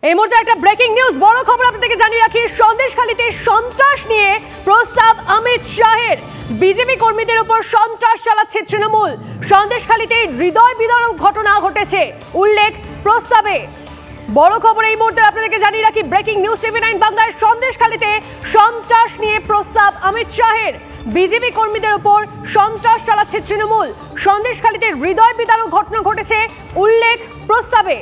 এই মুহূর্তে একটা ব্রেকিং নিউজ, বড় খবর আপনাদেরকে জানিয়ে রাখি। সন্দেশখালীতে সন্ত্রাস নিয়ে প্রস্তাব অমিত শাহের। বিজেপি কর্মীদের উপর সন্ত্রাস চালাচ্ছে তৃণমূল। সন্দেশখালীতে হৃদয় বিদারক ঘটনা ঘটেছে উল্লেখ প্রস্তাবে। বড় খবর এই মুহূর্তে আপনাদেরকে জানিয়ে রাখি, ব্রেকিং নিউজ টিভি9 বাংলার। সন্দেশখালীতে সন্ত্রাস নিয়ে প্রস্তাব অমিত শাহের। বিজেপি কর্মীদের উপর সন্ত্রাস চালাচ্ছে তৃণমূল। সন্দেশখালীতে হৃদয় বিদারক ঘটনা ঘটেছে উল্লেখ প্রস্তাবে।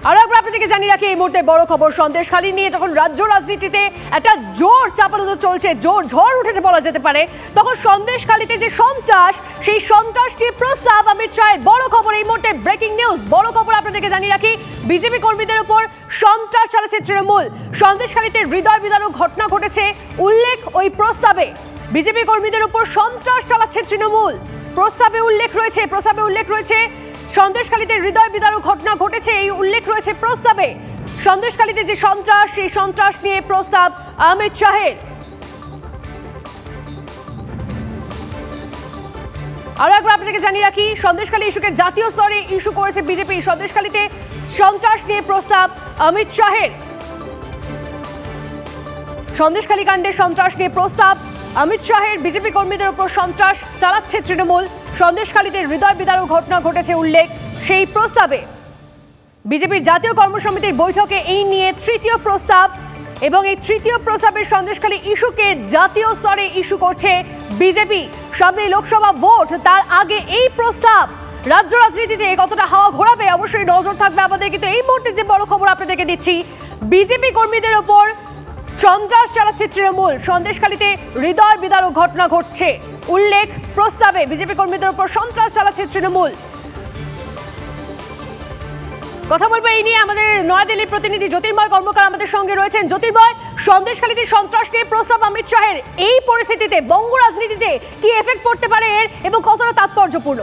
আরো একবার আপনাদেরকে জানিয়ে রাখি, এই মুহূর্তে বড় খবর। সন্দেশখালী নিয়ে যখন রাজ্য রাজনীতিতে একটা জোর চাপানোদর চলছে, জোর ঝড় উঠেছে বলা যেতে পারে, তখন সন্দেশখালীতে যে সন্ত্রাস, সেই সন্ত্রাস নিয়ে প্রস্তাব অমিত শাহের। বড় খবর এই মুহূর্তে, ব্রেকিং নিউজ, বড় খবর আপনাদেরকে জানিয়ে রাখি। বিজেপি কর্মীদের উপর সন্ত্রাস চালাচ্ছে তৃণমূল। সন্দেশখালীতে হৃদয় বিদারক ঘটনা ঘটেছে উল্লেখ ওই প্রস্তাবে। বিজেপি কর্মীদের উপর সন্ত্রাস চালাচ্ছে তৃণমূল, প্রস্তাবে উল্লেখ রয়েছে। সন্দেশখালীতে হৃদয় বিদারক ঘটনা ঘটেছে এই উল্লেখ রয়েছে প্রস্তাবে। সন্দেশখালীতে যে সন্ত্রাস, সেই সন্ত্রাস নিয়ে প্রস্তাব অমিত শাহের। আরো একবার আপনাদেরকে জানিয়ে রাখি, সন্দেশখালী ইস্যুকে জাতীয় স্তরে ইস্যু করেছে বিজেপি। সন্দেশখালীতে সন্ত্রাস নিয়ে প্রস্তাব অমিত শাহের। সন্দেশখালী কাণ্ডে সন্ত্রাস নিয়ে প্রস্তাব অমিত শাহের। বিজেপি কর্মীদের উপর সন্ত্রাস চালাচ্ছে তৃণমূল। সন্দেশখালীতে হৃদয় বিদারক ঘটনা ঘটেছে উল্লেখ সেই প্রস্তাবে। বিজেপির জাতীয় কর্মসমিতির বৈঠকে এই নিয়ে তৃতীয় প্রস্তাব, এবং এই তৃতীয় প্রস্তাবের সন্দেশখালী ইস্যুকে জাতীয় স্তরে ইস্যু করছে বিজেপি। সামনে লোকসভা ভোট, তার আগে এই প্রস্তাব রাজ্য রাজনীতিতে কতটা হাওয়া ঘোরাবে অবশ্যই নজর থাকবে আমাদের। কিন্তু এই মুহূর্তে যে বড় খবর আপনাদেরকে দিচ্ছি, বিজেপি কর্মীদের ওপর সন্ত্রাস চালাচ্ছে তৃণমূল। সন্দেশখালীতে হৃদয় বিদারক ঘটনা ঘটছে উল্লেখ প্রস্তাবে। বিজেপি কর্মীদের উপর সন্ত্রাস চালাচ্ছে তৃণমূল। কথা বলবো এই নিয়ে, আমাদের নয়াদিল্লির প্রতিনিধি জ্যোতির্ময় কর্মকার আমাদের সঙ্গে রয়েছেন। জ্যোতির্ময়, সন্দেশখালীতে সন্ত্রাস নিয়ে প্রস্তাব অমিত শাহের, এই পরিস্থিতিতে বঙ্গ রাজনীতিতে কি এফেক্ট পড়তে পারে এর, এবং কতটা তাৎপর্যপূর্ণ?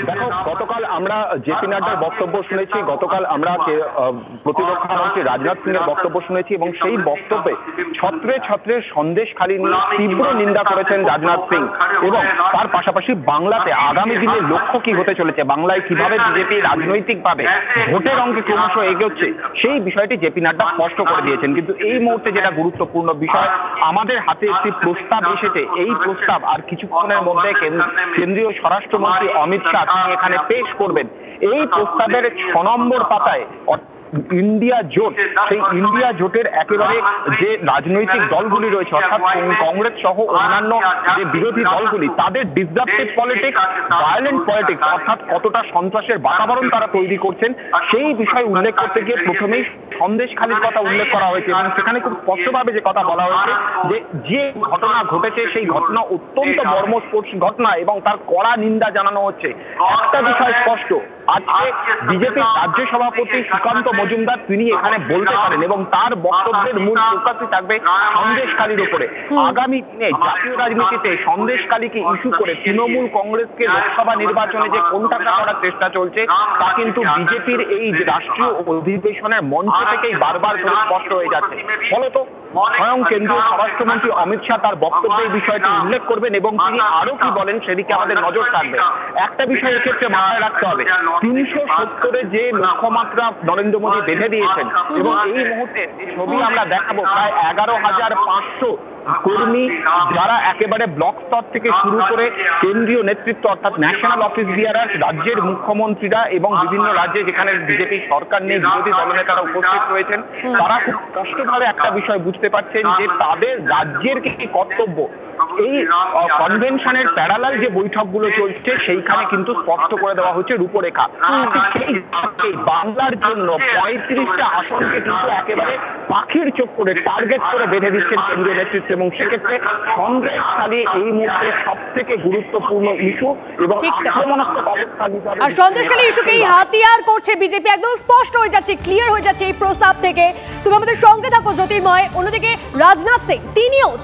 দেখো, গতকাল আমরা জেপি নাড্ডার বক্তব্য শুনেছি, গতকাল আমরা প্রতিরক্ষা মন্ত্রী রাজনাথ সিং এর বক্তব্য শুনেছি, এবং সেই বক্তব্যে ছত্রে ছত্রে সন্দেশখালী নিয়ে তীব্র নিন্দা করেছেন রাজনাথ সিং। এবং তার পাশাপাশি বাংলাতে আগামী দিনের লক্ষ্য কি হতে চলেছে, বাংলায় কিভাবে বিজেপি রাজনৈতিকভাবে ভোটের অঙ্কে ক্রমশ এগোচ্ছে, সেই বিষয়টি জেপি নাড্ডা স্পষ্ট করে দিয়েছেন। কিন্তু এই মুহূর্তে যেটা গুরুত্বপূর্ণ বিষয়, আমাদের হাতে একটি প্রস্তাব এসেছে। এই প্রস্তাব আর কিছুক্ষণের মধ্যে কেন্দ্রীয় স্বরাষ্ট্রমন্ত্রী অমিত শাহ তিনি এখানে পেশ করবেন। এই প্রস্তাবের 6 নম্বর পাতায় ইন্ডিয়া জোট, সেই ইন্ডিয়া জোটের একেবারে যে রাজনৈতিক দলগুলি রয়েছে, অর্থাৎ কংগ্রেস সহ অন্যান্য যে বিরোধী দলগুলি, তাদের ডিসরাপটিভ পলিটিক্স, ভায়োলেন্ট পলিটিক্স, অর্থাৎ কতটা সন্ত্রাসের বাতাবরণ তারা তৈরি করছেন, সেই বিষয় উল্লেখ করতে গিয়ে প্রথমেই সন্দেশখালীর কথা উল্লেখ করা হয়েছে। এবং সেখানে খুব স্পষ্টভাবে যে কথা বলা হয়েছে, যে ঘটনা ঘটেছে সেই ঘটনা অত্যন্ত মর্মস্পর্শী ঘটনা, এবং তার কড়া নিন্দা জানানো হচ্ছে। একটা বিষয় স্পষ্ট, আজকে বিজেপির রাজ্য সভাপতি সুকান্ত মজুমদার তিনি এখানে বলতে পারেন, এবং তার বক্তব্যের মূল ফোকাসই থাকবে সন্দেশখালীর উপরে। আগামী দিনে জাতীয় রাজনীতিতে সন্দেশখালীকে ইস্যু করে তৃণমূল কংগ্রেসকে লোকসভা নির্বাচনে যে কোণঠাসা করার চেষ্টা চলছে, তা কিন্তু বিজেপির এই রাষ্ট্রীয় অধিবেশনের মঞ্চ থেকেই বারবার করে স্পষ্ট হয়ে যাচ্ছে। ফলত স্বয়ং কেন্দ্রীয় স্বরাষ্ট্রমন্ত্রী অমিত শাহ তার বক্তব্যে এই বিষয়টি উল্লেখ করবেন, এবং তিনি আরো কি বলেন সেদিকে আমাদের নজর থাকবে। একটা বিষয় এক্ষেত্রে মাথায় রাখতে হবে, 370 যে লক্ষ্যমাত্রা নরেন্দ্র মোদী বেঁধে দিয়েছেন, এবং এই মুহূর্তে যে ছবি আমরা দেখাবো, প্রায় 11,500 কর্মী, যারা একেবারে ব্লক স্তর থেকে শুরু করে কেন্দ্রীয় নেতৃত্ব অর্থাৎ ন্যাশনাল অফিস বিয়ারার, রাজ্যের মুখ্যমন্ত্রীরা এবং বিভিন্ন রাজ্যে যেখানে বিজেপি সরকার নেই, বিরোধী দলনেতারা উপস্থিত রয়েছেন, তারা খুব স্পষ্টভাবে একটা বিষয় বুঝতে পারছেন যে তাদের রাজ্যের কি কর্তব্য। এই কনভেনশনের প্যারালাল যে বৈঠকগুলো চলছে, সেইখানে কিন্তু স্পষ্ট করে দেওয়া হচ্ছে রূপরেখা। বাংলার জন্য 35টা আসনকে কিন্তু একেবারে পাখির চোখ করে টার্গেট করে বেঁধে দিচ্ছেন কেন্দ্রীয় নেতৃত্ব, এবং সেক্ষেত্রে সন্দেশখালী এই মুহূর্তে সব থেকে গুরুত্বপূর্ণ ইস্যু, এবং আক্রমণাত্মক অবস্থা নিতে হবে। আর সন্দেশখালী ইস্যুকেই হাতিয়ার করছে বিজেপি, একদম স্পষ্ট হয়ে যাচ্ছে, ক্লিয়ার হয়ে যাচ্ছে এই প্রস্তাব থেকে। তুমি আমাদের সঙ্গে থাকো জ্যোতির্ময়। অন্যদিকে রাজনাথ সিং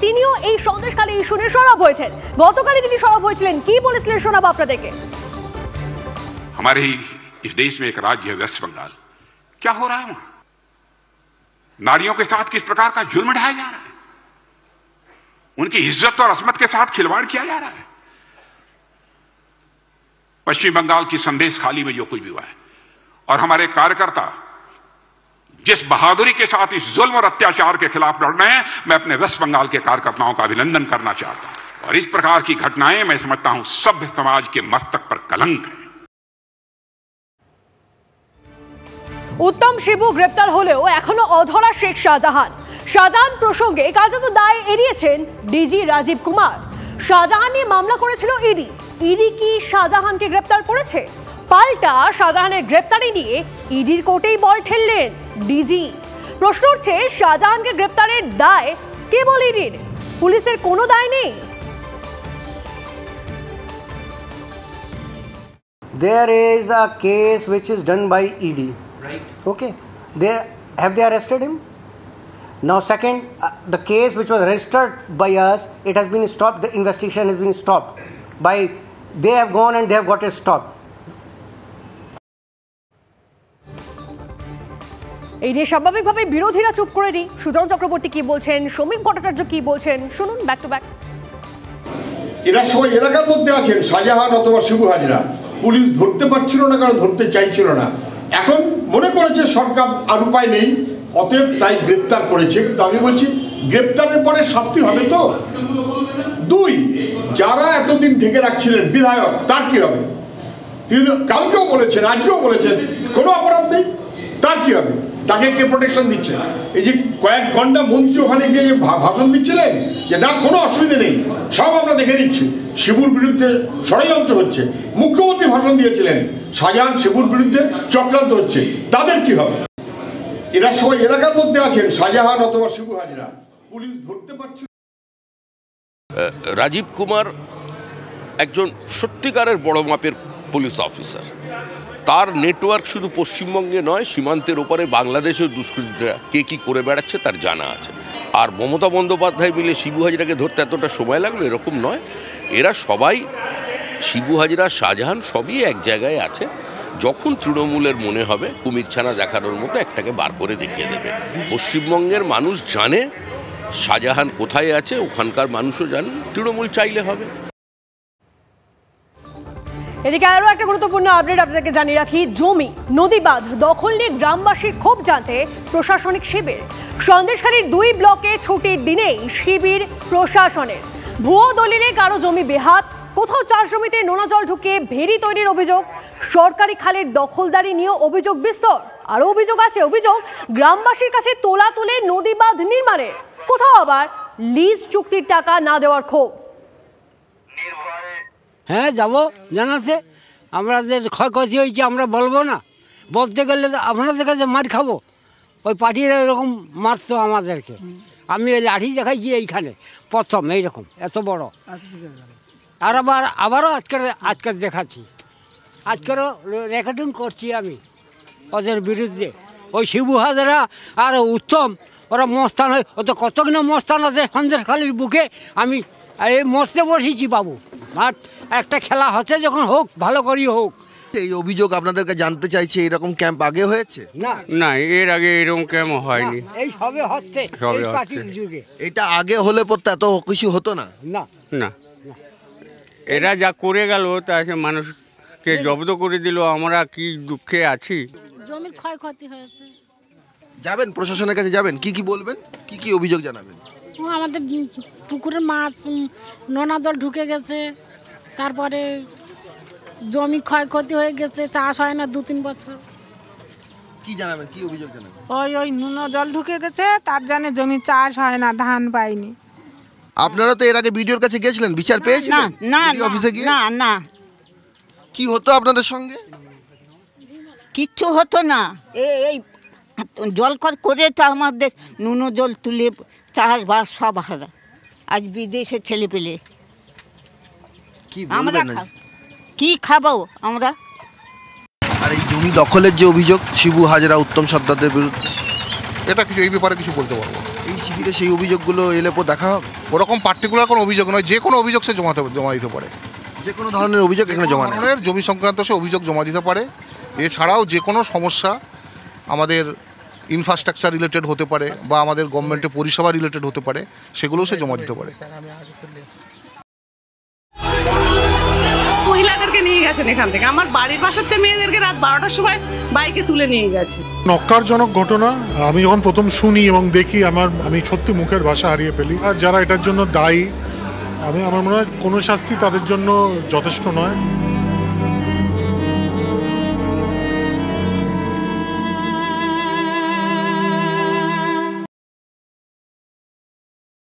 তিনিও এই সন্দেশখালী ইস্যু নিয়ে সরব হয়েছেন। গতকালই তিনি সরব হয়েছিলেন, কি বলেছিলেন শোনাবো আপনাদেরকে। हमारे ही इस देश में एक राज्य है वेस्ट बंगाल, क्या हो रहा है वहां? नारियों के साथ किस प्रकार का जुल्म ढाया जा रहा है, उनकी इज्जत और असमत के साथ खिलवाड़ किया जा रहा है। पश्चिम बंगाल की संदेश खाली में जो कुछ भी हुआ है, और हमारे कार्यकर्ता जिस बहादुरी के साथ इस जुल्म और अत्याचार के खिलाफ लड़ रहे हैं, मैं अपने वेस्ट बंगाल के कार्यकर्ताओं का अभिनंदन करना चाहता हूं। और इस प्रकार की घटनाएं मैं समझता हूं सभ्य समाज के मस्तक पर कलंक है। উত্তম শিবু গ্রেপ্তার হলেও এখনো অধরা শেখ শাহজাহান। শাহজাহান প্রসঙ্গে কার্যত দায় এড়িয়েছেন ডিজি রাজীব কুমার। শাহজাহান নিয়ে মামলা করেছিল ইডি। ইডি কি শাহজাহানকে গ্রেপ্তার করেছে? পাল্টা শাহজাহানের গ্রেপ্তারি নিয়ে ইডির কোর্টেই বল ঠেললেন ডিজি। প্রশ্ন উঠছে, শাহজাহানকে গ্রেপ্তারের দায় কেবল ইডির, পুলিশের কোনো দায় নেই? There is a case which is done by ED. Right. Okay. Have they arrested him? Now, second, the case which was registered by us, it has been stopped. The investigation has been stopped. They have gone and they have got it stopped. এই নিয়ে স্বাভাবিকভাবে বিরোধীরা চুপ করে নি। সুজন চক্রবর্তী কি বলছেন, সমীপ ভট্টাচার্য কি বলছেন, শুনুন ব্যাক টু ব্যাক। এরা সবাই এলাকার মধ্যে আছেন, শাহজাহান অথবা শিবু হাজরা। পুলিশ ধরতে পারছিল না, কারণ ধরতে চাইছিল না। এখন মনে করেছে সরকার আর উপায় নেই, অতএব তাই গ্রেপ্তার করেছে। কিন্তু আমি বলছি, গ্রেপ্তারের পরে শাস্তি হবে তো? দুই, যারা এতদিন ঢেকে রাখছিলেন বিধায়ক, তার কি হবে? তিনি তো কালকেও বলেছেন, আজকেও বলেছেন কোনো অপরাধ নেই, তার কি হবে? তাকে কে প্রোটেকশন দিচ্ছে? এই যে কয়েক ঘন্টা মন্ত্রী ওখানে গিয়ে ভাষণ দিচ্ছিলেন যে না কোনো অসুবিধা নেই, সব আমরা দেখে নিচ্ছি, শিবুর বিরুদ্ধে ষড়যন্ত্র হচ্ছে। মুখ্যমন্ত্রী ভাষণ দিয়েছিলেন শাহজাহান শিবুর বিরুদ্ধে চক্রান্ত হচ্ছে, তাদের কি হবে? এরা সবাই এলাকার মধ্যে আছেন, শাহজাহান অথবা শিবু হাজরা। পুলিশ ধরতে পারছে। রাজীব কুমার একজন সত্যিকারের বড় মাপের পুলিশ অফিসার। তার নেটওয়ার্ক শুধু পশ্চিমবঙ্গে নয়, সীমান্তের ওপারে বাংলাদেশের দুষ্কৃতীরা কে কী করে বেড়াচ্ছে তার জানা আছে। আর মমতা বন্দ্যোপাধ্যায় মিলে শিবু হাজরাকে ধরতে এতটা সময় লাগলো এরকম নয়। এরা সবাই, শিবু হাজরা, শাহজাহান সবই এক জায়গায় আছে। যখন তৃণমূলের মনে হবে কুমিরছানা দেখানোর মতো একটাকে বার করে দেখিয়ে দেবে। পশ্চিমবঙ্গের মানুষ জানে শাহজাহান কোথায় আছে, ওখানকার মানুষও জানেন, তৃণমূল চাইলে হবে। এদিকে আরো একটা গুরুত্বপূর্ণ আপডেট আপনাদেরকে জানিয়ে রাখি। জমি, নদী বাঁধ দখল নিয়ে গ্রামবাসীর ক্ষোভ জানতে প্রশাসনিক শিবির। সন্দেশখালীর 2 ব্লকে ছুটির দিনেই শিবির প্রশাসনের। ভুয়ো দলিলে কারো জমি বেহাত, কোথাও চাষ জমিতে নোনা জল ঢুকিয়ে ভেরি তৈরির অভিযোগ, সরকারি খালের দখলদারি নিয়ে অভিযোগ বিস্তর। আরও অভিযোগ আছে, অভিযোগ গ্রামবাসীর কাছে তোলা তুলে নদী বাঁধ নির্মাণের, কোথাও আবার লিজ চুক্তির টাকা না দেওয়ার ক্ষোভ। হ্যাঁ যাব, জানাতে আমাদের ক্ষয়ক্ষতি হয়েছে আমরা বলবো না? বলতে গেলে আপনাদের কাছে মার খাবো। ওই পার্টিরা এরকম মারতো আমাদেরকে। আমি ওই লাঠি দেখাইছি এইখানে প্রথম, এইরকম এত বড়। আর আবারও আজকে দেখাচ্ছি, আজকেরও রেকর্ডিং করছি আমি ওদের বিরুদ্ধে। ওই শিবু হাজরা আর উত্তম, ওরা মস্তান হয়, ও তো কতগুলো মস্তান আছে সন্দেশখালীর বুকে। আমি এই মস্তে বসেছি বাবু, আর একটা খেলা হচ্ছে যখন হোক, ভালো করি হোক। এই অভিযোগ আপনাদেরকে জানতে চাইছে, এরকম ক্যাম্প আগে হয়েছে? না, এর আগে এরকম ক্যাম্প হয়নি। এই সবে হচ্ছে, পার্টির যুগে। এটা আগে হলে পড়তে এত কিছু হতো না। না, এরা যা করে গেল তাকে মানুষকে জব্দ করে দিল, আমরা কি দুঃখে আছি। জমির ক্ষয়ক্ষতি হয়েছে। যাবেন প্রশাসনের কাছে, যাবেন, কি বলবেন, কি অভিযোগ জানাবেন? আমাদের পুকুরে মাছ নোনা জল ঢুকে গেছে, তারপরে জমি ক্ষয়ক্ষতি হয়ে গেছে, চাষ হয় না 2-3 বছর। কি জানাবেন, কি অভিযোগ জানাবেন? ওই নোনা জল ঢুকে গেছে, তার জন্য জমি চাষ হয় না, ধান পাইনি। আপনারা তো এর আগে বিডিওর কাছে গেছিলেন, বিচার পেয়েছিলেন? না, অফিসে গিয়ে না কি হতো আপনাদের সঙ্গে? কিচ্ছু হতো না। এই জল করে তো আমাদের নুন জল তুলে চাষবাস সব হারা। আজ বিদেশে ছেলে পেলে আমরা কি খাবো আমরা? আর এই জমি দখলের যে অভিযোগ শিবু হাজরা, উত্তম সর্দারদের বিরুদ্ধে, এটা কিছু এই ব্যাপারে কিছু বলতে পারবো। এই শিবিরে সেই অভিযোগগুলো এলে পর দেখা হবে? ওরকম পার্টিকুলার কোনো অভিযোগ নয়, যে কোনো অভিযোগ সে জমা দিতে পারে। যে কোনো ধরনের অভিযোগ এখানে জমা নেই, জমি সংক্রান্ত সে অভিযোগ জমা দিতে পারে। এছাড়াও যে কোনো সমস্যা আমাদের ইনফ্রাস্ট্রাকচার রিলেটেড হতে পারে বা আমাদের গভর্নমেন্টের পরিষেবা রিলেটেড হতে পারে, সেগুলোও সে জমা দিতে পারে। মহিলাদেরকে নিয়ে গেছেন এখান থেকে। আমার বাড়ির পাশের মেয়েদেরকে রাত 12টার সময় বাইকে তুলে নিয়ে গেছে। নক্কারজনক ঘটনা। আমি যখন প্রথম শুনি এবং দেখি আমি সত্যি মুখের ভাষা হারিয়ে ফেলি। আর যারা এটার জন্য দায়ী, আমার মনে হয় কোনো শাস্তি তাদের জন্য যথেষ্ট নয়।